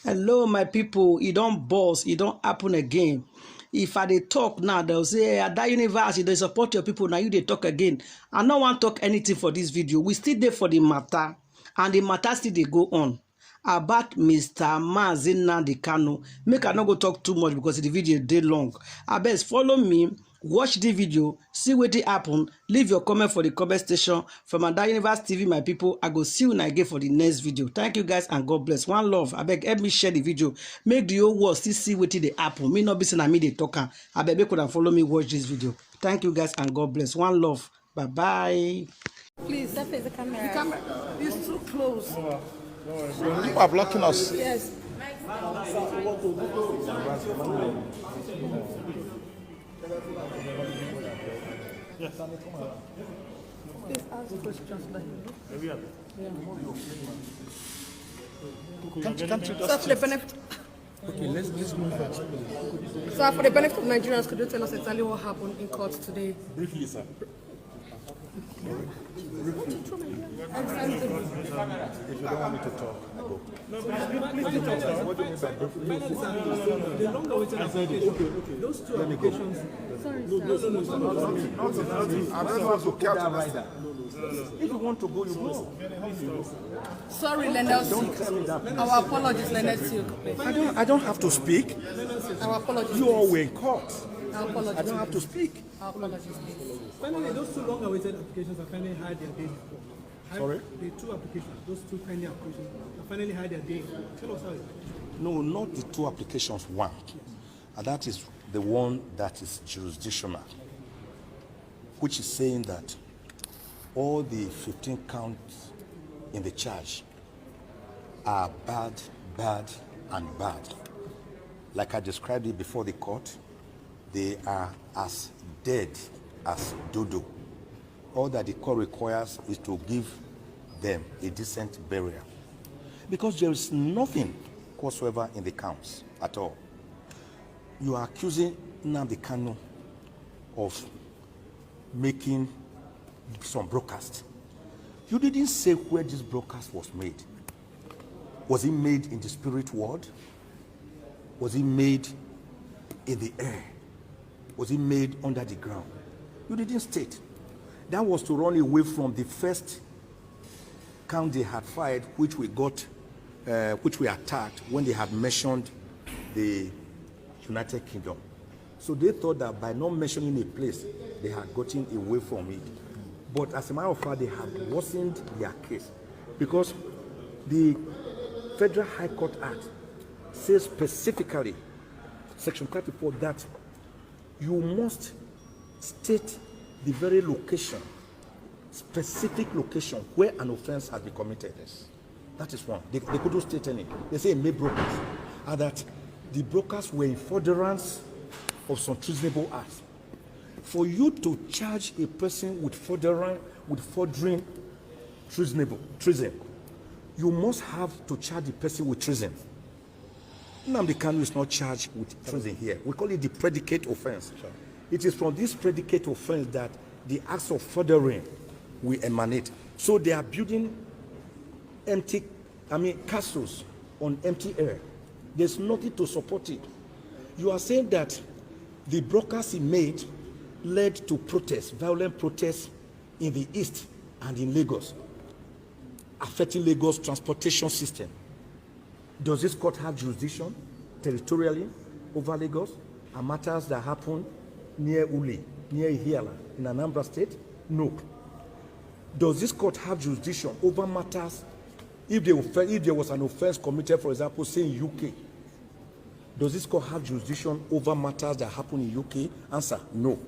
Hello, my people. It don't boss. It don't happen again. If I dey talk now, they'll say, at that university, they support your people. Now you they talk again. I no want talk anything for this video. We still there for the matter. And the matter still they go on. About Mr. Nnamdi Kanu. Make I not go talk too much because the video dey long. I best follow me. Watch the video, see what it happen. Leave your comment for the comment station. From Ada Universe TV, my people, I go see you again for the next video. Thank you guys and God bless. One love. I beg, help me share the video. Make the whole world still see what it happen. Me not be saying I me they talking. I beg, could follow me watch this video. Thank you guys and God bless. One love. Bye bye. Please, that is the camera. The camera is too close. You are blocking us. Yes. Yes. Please ask questions like Can't you So just for the benefit. Okay, let's move on. So for the benefit of Nigerians, could you tell us exactly what happened in court today? briefly, sir. If you don't want me to talk, go. No, but please talk. What do you mean by briefly? The longer waiting application, those two applications. Sorry, No, sir. I don't want to catch that rider. If you want to go, you go. Sorry, Leonard Silk. Our apologies, Leonard Silk. I don't have to speak. Our apologies. You all were in court. Our apologies. I don't have to speak. Our apologies, please. Finally, those two long awaited applications have finally had their day. Sorry? The two applications, those two pending applications, have finally had their day. Tell us how it is. No, not the two applications, one. And that is the one that is jurisdictional, which is saying that all the 15 counts in the charge are bad, and bad. Like I described it before the court, they are as dead as dodo. All that the court requires is to give them a decent burial. Because there is nothing whatsoever in the counts at all. You are accusing Nnamdi Kanu of making some broadcast. You didn't say where this broadcast was made. Was it made in the spirit world? Was it made in the air? Was it made under the ground? You didn't state. That was to run away from the first count they had fired, which we attacked when they had mentioned the United Kingdom. So they thought that by not mentioning a place, they had gotten away from it. But as a matter of fact, they had worsened their case because the Federal High Court Act says specifically, Section 34, that you must state the very location, specific location where an offense has been committed. Yes. That is one. They couldn't state any. They say made brokers, and that the brokers were in furtherance of some treasonable acts. For you to charge a person with furthering treason, you must have to charge the person with treason. Nnamdi Kanu is not charged with treason here. We call it the predicate offense. Sure. It is from this predicate offense that the acts of furthering will emanate. So they are building castles on empty air. There's nothing to support it. You are saying that the broadcast he made led to protests, violent protests in the east and in Lagos, affecting Lagos' transportation system. Does this court have jurisdiction territorially over Lagos and matters that happen near Uli, near Ihiala, in Anambra State? No. Does this court have jurisdiction over matters if there was an offense committed, for example, say in UK? Does this court have jurisdiction over matters that happen in UK? Answer, no.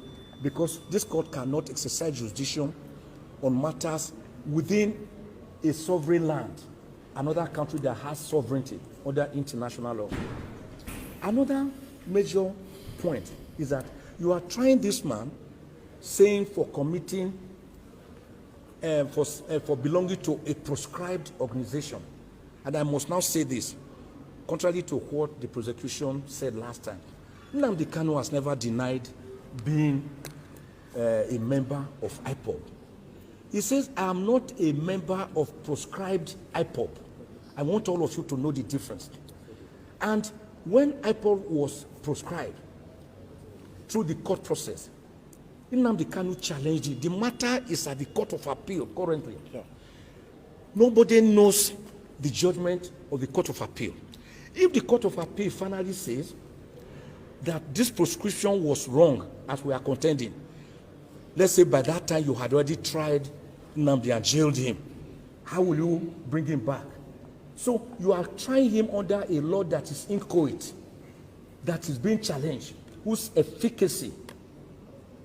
Because this court cannot exercise jurisdiction on matters within a sovereign land, another country that has sovereignty under international law. Another major point is that you are trying this man, saying for committing, for belonging to a proscribed organization. And I must now say this, contrary to what the prosecution said last time. Nnamdi Kanu has never denied being a member of IPOB. He says, I am not a member of proscribed IPOB. I want all of you to know the difference. And when IPOL was proscribed through the court process, Nnamdi Kanu challenged it. The matter is at the Court of Appeal currently. Yeah. Nobody knows the judgment of the Court of Appeal. If the Court of Appeal finally says that this proscription was wrong, as we are contending, let's say by that time you had already tried Nnamdi and jailed him, how will you bring him back? So you are trying him under a law that is inchoate, that is being challenged, whose efficacy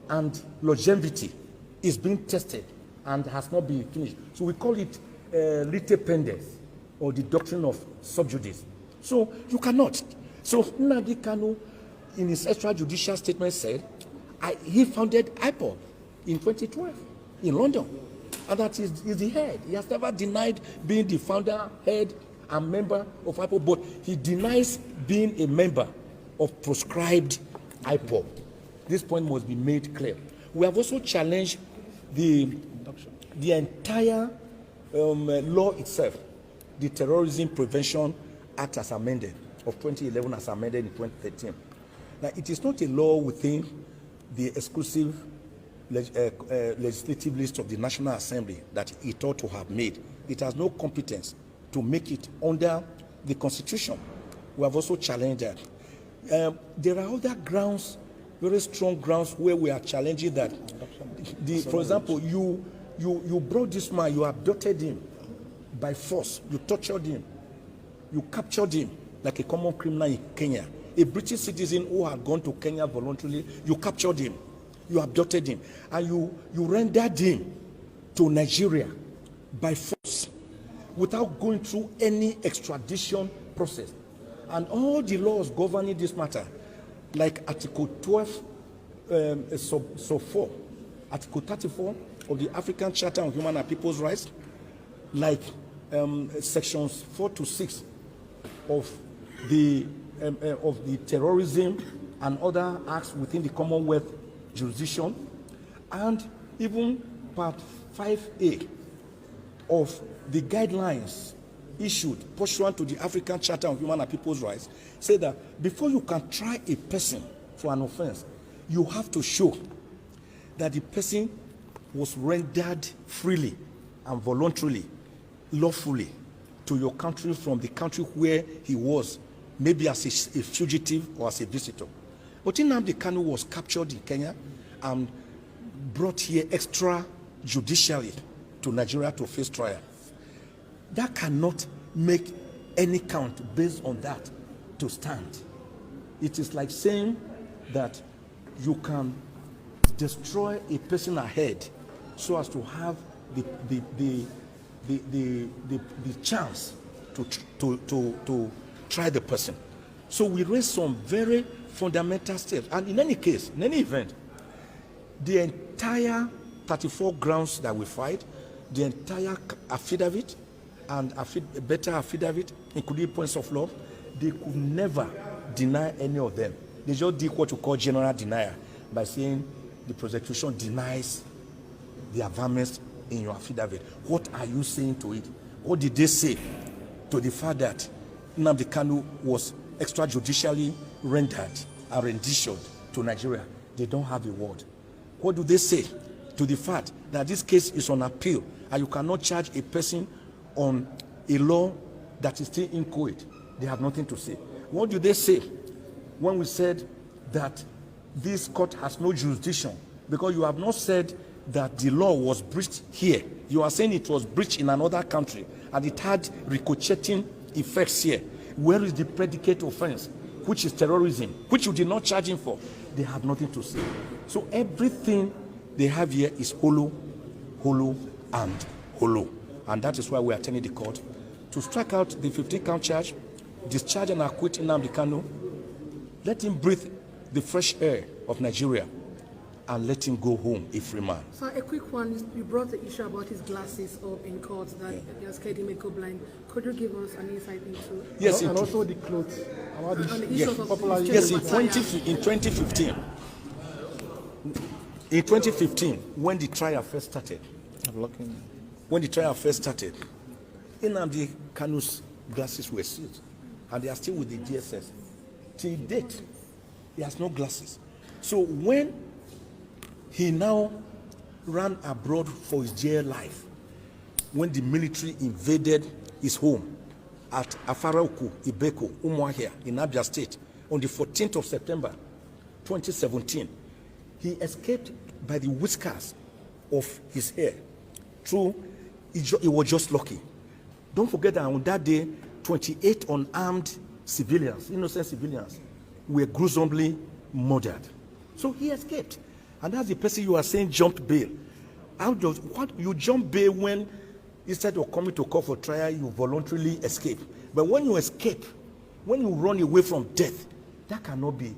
and longevity is being tested and has not been finished. So we call it lite pendens, or the doctrine of sub judice. So you cannot. So Nnamdi Kanu, in his extrajudicial statement, said he founded IPOL in 2012 in London, and that is the head. He has never denied being the founder, head, and member of IPOL, but he denies being a member of proscribed IPOL. This point must be made clear. We have also challenged the entire law itself, the Terrorism Prevention Act as amended of 2011 as amended in 2013. Now, it is not a law within the exclusive legislative list of the National Assembly that it ought to have made. It has no competence to make it under the Constitution. We have also challenged that. There are other grounds, very strong grounds, where we are challenging that. For example, you brought this man, you abducted him by force, you tortured him, you captured him like a common criminal in Kenya. A British citizen who had gone to Kenya voluntarily, you captured him, you abducted him, and you rendered him to Nigeria by force without going through any extradition process. And all the laws governing this matter, like Article 12, sub 4, Article 34 of the African Charter on Human and People's Rights, like sections 4 to 6 of the terrorism and other acts within the Commonwealth jurisdiction, and even Part 5A of the guidelines issued pursuant to the African Charter on Human and People's Rights, say that before you can try a person for an offense, you have to show that the person was rendered freely and voluntarily, lawfully, to your country from the country where he was, maybe as a fugitive or as a visitor. But Nnamdi Kanu was captured in Kenya and brought here extrajudicially to Nigeria to face trial. That cannot make any count based on that to stand. It is like saying that you can destroy a person ahead so as to have the chance to try the person. So we raise some very fundamental steps. And in any case, in any event, the entire 34 grounds that we fight, the entire affidavit and better affidavit, including points of law, they could never deny any of them. They just did what you call general denial by saying the prosecution denies the affirmance in your affidavit. What are you saying to it? What did they say to the fact that Nnamdi Kanu was extrajudicially rendered and renditioned to Nigeria? They don't have a word. What do they say to the fact that this case is on appeal and you cannot charge a person on a law that is still inchoate? They have nothing to say. What do they say when we said that this court has no jurisdiction? Because you have not said that the law was breached here. You are saying it was breached in another country and it had ricocheting effects here. Where is the predicate offense, which is terrorism, which you did not charge him for? They have nothing to say. So everything they have here is hollow, and hollow. And that is why we are telling the court to strike out the 15-count charge, discharge and acquit Nnamdi Kanu, let him breathe the fresh air of Nigeria, and let him go home a free man. So a quick one, you brought the issue about his glasses up in court, that you're scared he may go blind. Could you give us an insight into? Yes, and also the clothes. Yes, in 2015. In 2015, when the trial first started, Nnamdi Kanu's glasses were sealed. and they are still with the DSS. Till date, he has no glasses. So when he now ran abroad for his jail life, when the military invaded his home at Afaraoku, Ibeko, Umuahia in Abia State on the 14th of September 2017, he escaped by the whiskers of his hair. True, he was just lucky. Don't forget that on that day, 28 unarmed civilians, innocent civilians, were gruesomely murdered. So he escaped. And that's the person you are saying jumped bail. What you jump bail when instead of coming to court for trial, you voluntarily escape. But when you escape, when you run away from death, that cannot be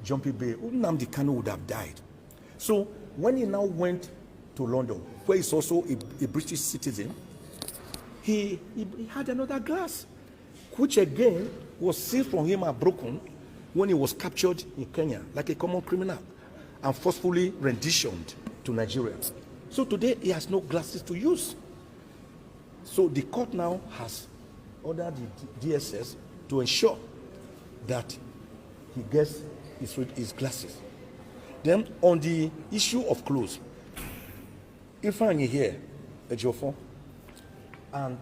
jumping bail. Nnamdi Kanu would have died. So when he now went to London, where he's also a British citizen, he had another glass, which again was seized from him and broken when he was captured in Kenya like a common criminal and forcefully renditioned to Nigeria. So today he has no glasses to use. So the court now has ordered the DSS to ensure that he gets his glasses. Then on the issue of clothes, if I'm here, Ejiofor, and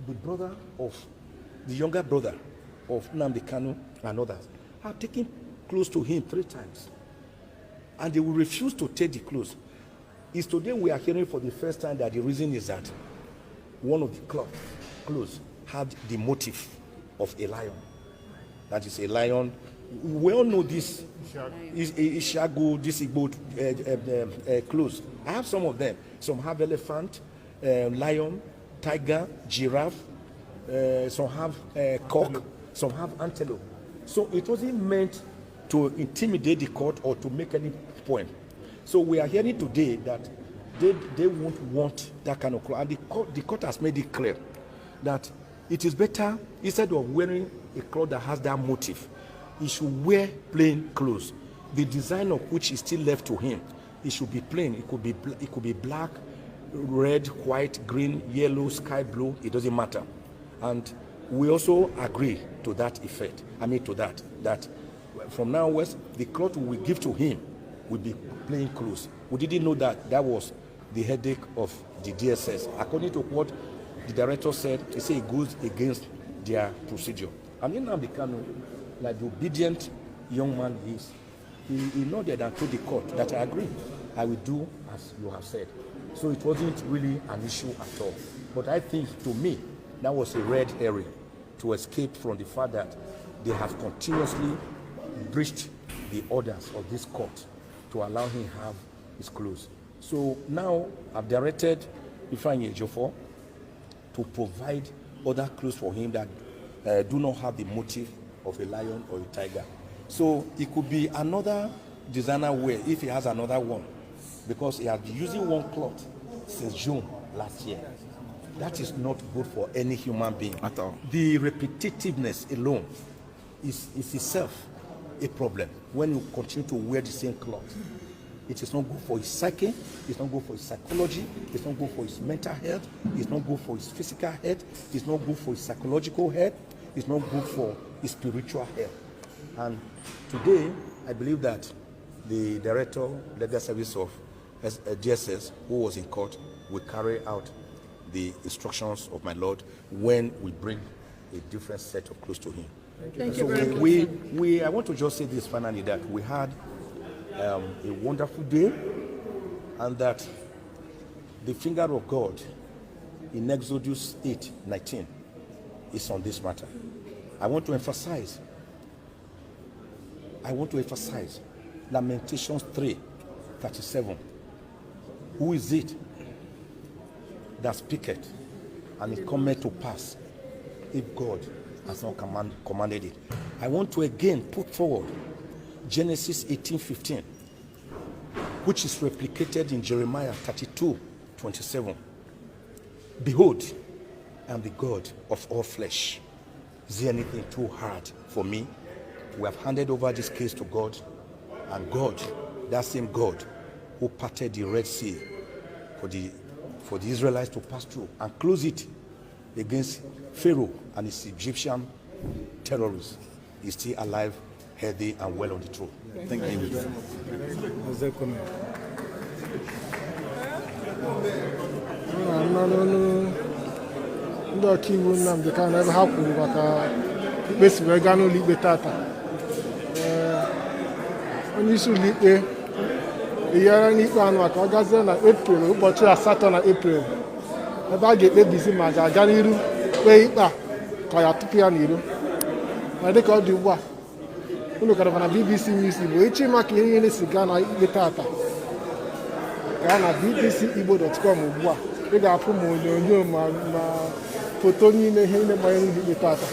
the younger brother of Nnamdi Kanu and others have taken clothes to him 3 times, and they will refuse to take the clothes. It's today we are hearing for the first time that the reason is that one of the clothes had the motif of a lion. That is a lion. We all know this. Ishagu, this Igbo clothes. I have some of them. Some have elephant, lion, tiger, giraffe. Some have cock. Some have antelope. So it wasn't meant to intimidate the court or to make any point. So we are hearing today that they won't want that kind of clothes. And the court has made it clear that it is better, instead of wearing a cloth that has that motif, he should wear plain clothes. The design of which is still left to him, it should be plain. It could be black, red, white, green, yellow, sky blue. It doesn't matter. And we also agree to that effect. That from now onwards, the cloth we give to him will be plain clothes. We didn't know that was the headache of the DSS. According to what the director said, he said it goes against their procedure. And Nnamdi Kanu, like the obedient young man he is, he nodded and told the court that I agree. I will do as you have said. So it wasn't really an issue at all. But I think, to me, that was a red herring to escape from the fact that they have continuously breached the orders of this court to allow him to have his clothes. So now I've directed Ifeanyi Ejiofor to provide other clothes for him that do not have the motif of a lion or a tiger. So it could be another designer wear if he has another one, because he has been using one cloth since June last year. That is not good for any human being at all. The repetitiveness alone is itself a problem when you continue to wear the same cloth. It is not good for his psyche, it's not good for his psychology, it's not good for his mental health, it's not good for his physical health, it's not good for his psychological health, it's not good for his spiritual health. And today, I believe that the Director, Legal Service of DSS, who was in court, will carry out the instructions of my Lord when we bring a different set of clothes to him. Thank so you. I want to just say this finally, that we had a wonderful day, and that the finger of God in Exodus 8:19 is on this matter. I want to emphasize Lamentations 3:37. Who is it that speaketh, and it cometh to pass, if God has not commanded it? I want to again put forward Genesis 18:15, which is replicated in Jeremiah 32:27. Behold, I am the God of all flesh. Is there anything too hard for me? We have handed over this case to God, and God, that same God who parted the Red Sea for the Israelites to pass through and close it against Pharaoh and his Egyptian terrorist is still alive, healthy, and well on the throne. Thank you. Ndị ọkaiwu Nnamdi Kanu ebe ha kwuru maka ikpe si wee gaa n'ụlọ ikpe tata. Onye isi ụlọ ikpe eyiara n'ikpe anụ ka ọ gazie na Eprel, ụbọchị 8 na Eprel, ebe a ga-ekpebizi ma ga-aga n'iru kpee ikpe a ka ya tupu ya n'iro. Ma dịka ọ dị ugbu a, unu gara na BBC News Igbo echi maka ihe niile si gaa na ikpe tata, gaa na bbcigbo.com ugbu a. Ị ga-afụ ma onyonyo ma foto niile ihe niile gbanyere n'ikpe tata.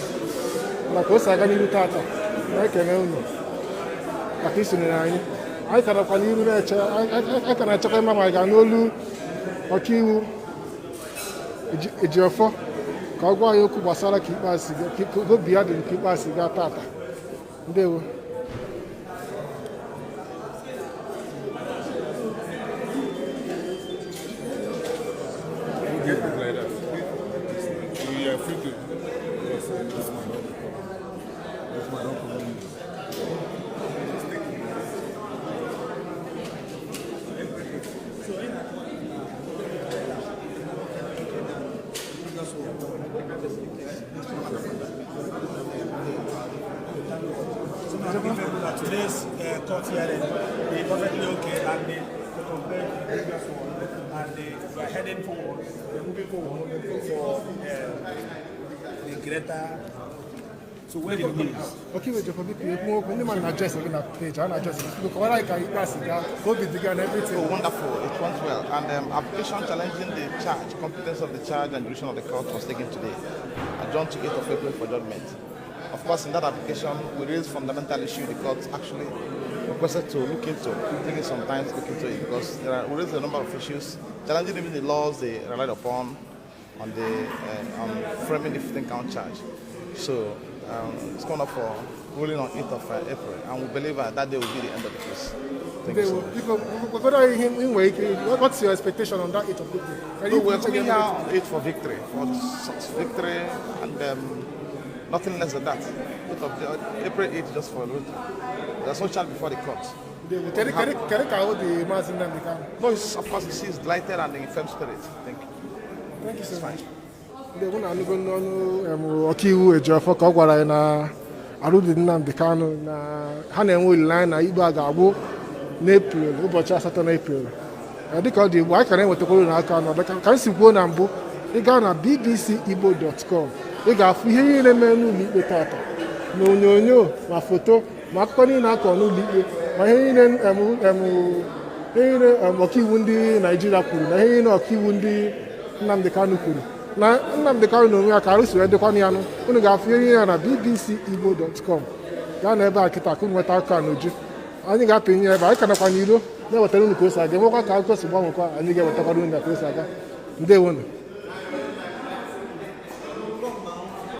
Maka o si aga n'iru tata, na-ekene unu maka isonyere anyị. Anyị karakwa n'iru na-eche, anyị ka na-echekwa ịma ma ga n'olu ọkaiwu Ejiofọ ka ọ gwa anyị okwu gbasara ka ikpe asị ka obi ya dị nke ikpe asị gaa tata. Ndewo. Today's court hearing is perfectly okay, and they compared the previous one, and they are heading forward, they're moving forward for the greater. So where did we Okay, we just need to address it na page. I address it because what I can pass it down, COVID and everything. Oh, wonderful. It went well. And application challenging the charge, competence of the charge and jurisdiction of the court was taken today, adjourned to 8th of April for judgment. Of course, in that application, we raised fundamental issue the court actually requested to look into, taking some time to look into it, because we raised a number of issues, challenging even the laws they relied upon on the framing the 15-count charge. So it's coming up for ruling on 8th of April, and we believe that day will be the end of the case. Thank you so much. What's your expectation on that 8th of April? We're coming here 8 for victory, and nothing less than that. April 8 just for victory. There's no charge before the court. No, of course, he is delighted and in firm spirit. Thank you. Thank you so much. Ndị na anụgo n'ọnụ ọkaiwu Ejiofọ ka ọ gwara anyị na arụdị Nnamdi Kanu na ha na-enwe olileanya na ikpe a ga-agbụ n'Eprel, ụbọchị 8 na Eprel. Dịka ọ dị Igbo, anyị ka na-enwetakwara n'aka n'ọdụ ka m si kwuo na mbụ, ị gaa na bbcigbo.com, ị ga-afụ ihe niile mere n'ụlọ ikpe tata, na onyonyo ma foto ma akụkọ niile akọ n'ụlọ ikpe, ma ihe niile ọkaiwu ndị Naijiria kwuru na ihe niile ọkaiwu ndị Nnamdi Kanu kwuru na Nnamdi Kanu n'onwe ya ka arụsiri edekwana ya nụ. Unu ga-afụ ihe niile na bbcigbo.com. gaa na ebe a kịta ka nweta aka n'uju. Anyị ga-apịnye ebe anyị ka nakwa n'iro na-ewetara unu ka o si aga, enwekwa ka akụkọ si gbanwekwa, anyị ga-ewetakwara unu ka o si aga. Ndewonu.